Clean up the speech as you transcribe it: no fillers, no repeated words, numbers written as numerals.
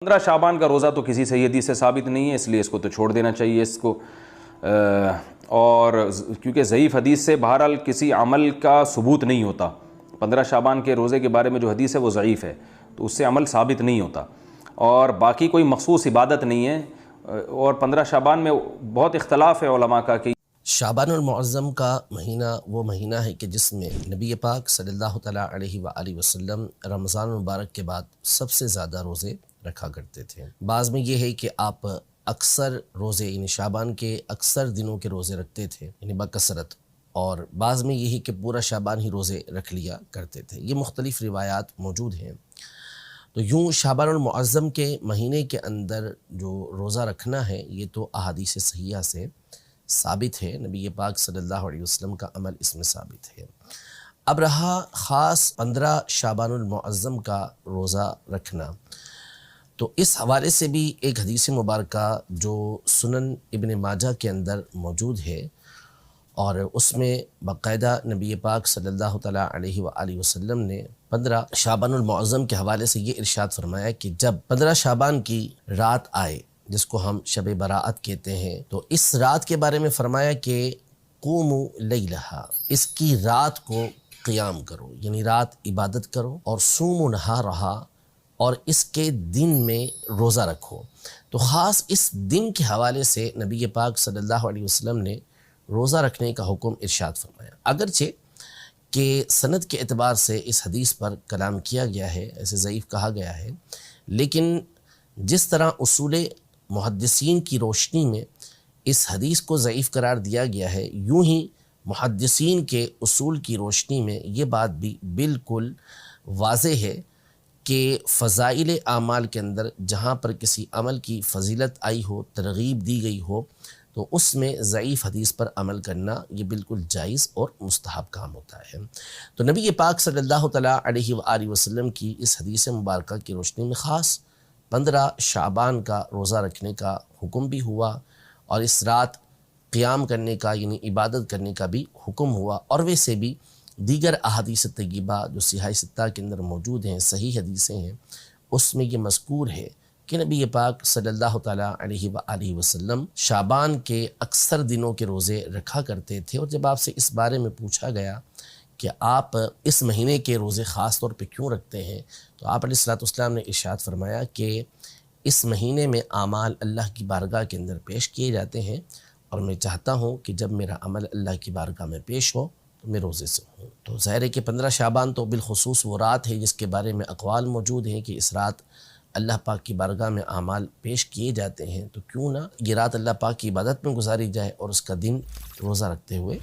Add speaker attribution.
Speaker 1: 15 شعبان کا روزہ تو کسی صحیح حدیث سے ثابت نہیں ہے، اس لیے اس کو تو چھوڑ دینا چاہیے اس کو، اور کیونکہ ضعیف حدیث سے بہرحال کسی عمل کا ثبوت نہیں ہوتا۔ 15 شعبان کے روزے کے بارے میں جو حدیث ہے وہ ضعیف ہے، تو اس سے عمل ثابت نہیں ہوتا، اور باقی کوئی مخصوص عبادت نہیں ہے۔ اور 15 شعبان میں بہت اختلاف ہے علماء کا کہ
Speaker 2: شعبان المعظم کا مہینہ وہ مہینہ ہے کہ جس میں نبی پاک صلی اللہ تعالیٰ علیہ وآلہ وسلم رمضان المبارک کے بعد سب سے زیادہ روزے رکھا کرتے تھے۔ بعض میں یہ ہے کہ آپ اکثر روزے یعنی شعبان کے اکثر دنوں کے روزے رکھتے تھے یعنی بکثرت، اور بعض میں یہی کہ پورا شعبان ہی روزے رکھ لیا کرتے تھے۔ یہ مختلف روایات موجود ہیں۔ تو یوں شعبان المعظم کے مہینے کے اندر جو روزہ رکھنا ہے یہ تو احادیث صحیحہ سے ثابت ہے، نبی پاک صلی اللہ علیہ وسلم کا عمل اس میں ثابت ہے۔ اب رہا خاص 15 شعبان المعظم کا روزہ رکھنا، تو اس حوالے سے بھی ایک حدیث مبارکہ جو سنن ابن ماجہ کے اندر موجود ہے، اور اس میں باقاعدہ نبی پاک صلی اللہ تعالیٰ علیہ وآلہ وسلم نے 15 شعبان المعظم کے حوالے سے یہ ارشاد فرمایا کہ جب 15 شعبان کی رات آئے، جس کو ہم شب براءت کہتے ہیں، تو اس رات کے بارے میں فرمایا کہ قوموا لیلہا، اس کی رات کو قیام کرو، یعنی رات عبادت کرو، اور صوموا نہارہا، اور اس کے دن میں روزہ رکھو۔ تو خاص اس دن کے حوالے سے نبی پاک صلی اللہ علیہ وسلم نے روزہ رکھنے کا حکم ارشاد فرمایا، اگرچہ کہ سند کے اعتبار سے اس حدیث پر کلام کیا گیا ہے، ایسے ضعیف کہا گیا ہے، لیکن جس طرح اصول محدثین کی روشنی میں اس حدیث کو ضعیف قرار دیا گیا ہے، یوں ہی محدثین کے اصول کی روشنی میں یہ بات بھی بالکل واضح ہے کہ فضائل اعمال کے اندر جہاں پر کسی عمل کی فضیلت آئی ہو، ترغیب دی گئی ہو، تو اس میں ضعیف حدیث پر عمل کرنا یہ بالکل جائز اور مستحب کام ہوتا ہے۔ تو نبی پاک صلی اللہ تعالیٰ علیہ وآلہ وسلم کی اس حدیث مبارکہ کی روشنی میں خاص 15 شعبان کا روزہ رکھنے کا حکم بھی ہوا، اور اس رات قیام کرنے کا یعنی عبادت کرنے کا بھی حکم ہوا، اور ویسے بھی دیگر احادیث طیبہ جو صحیح ستہ کے اندر موجود ہیں، صحیح حدیثیں ہیں، اس میں یہ مذکور ہے کہ نبی پاک صلی اللہ تعالیٰ علیہ وآلہ وسلم شعبان کے اکثر دنوں کے روزے رکھا کرتے تھے۔ اور جب آپ سے اس بارے میں پوچھا گیا کہ آپ اس مہینے کے روزے خاص طور پہ کیوں رکھتے ہیں، تو آپ علیہ الصلوۃ والسلام نے ارشاد فرمایا کہ اس مہینے میں اعمال اللہ کی بارگاہ کے اندر پیش کیے جاتے ہیں، اور میں چاہتا ہوں کہ جب میرا عمل اللہ کی بارگاہ میں پیش ہو تو میں روزے سے ہوں۔ تو ظاہر ہے کہ 15 شعبان تو بالخصوص وہ رات ہے جس کے بارے میں اقوال موجود ہیں کہ اس رات اللہ پاک کی بارگاہ میں اعمال پیش کیے جاتے ہیں، تو کیوں نہ یہ رات اللہ پاک کی عبادت میں گزاری جائے اور اس کا دن روزہ رکھتے ہوئے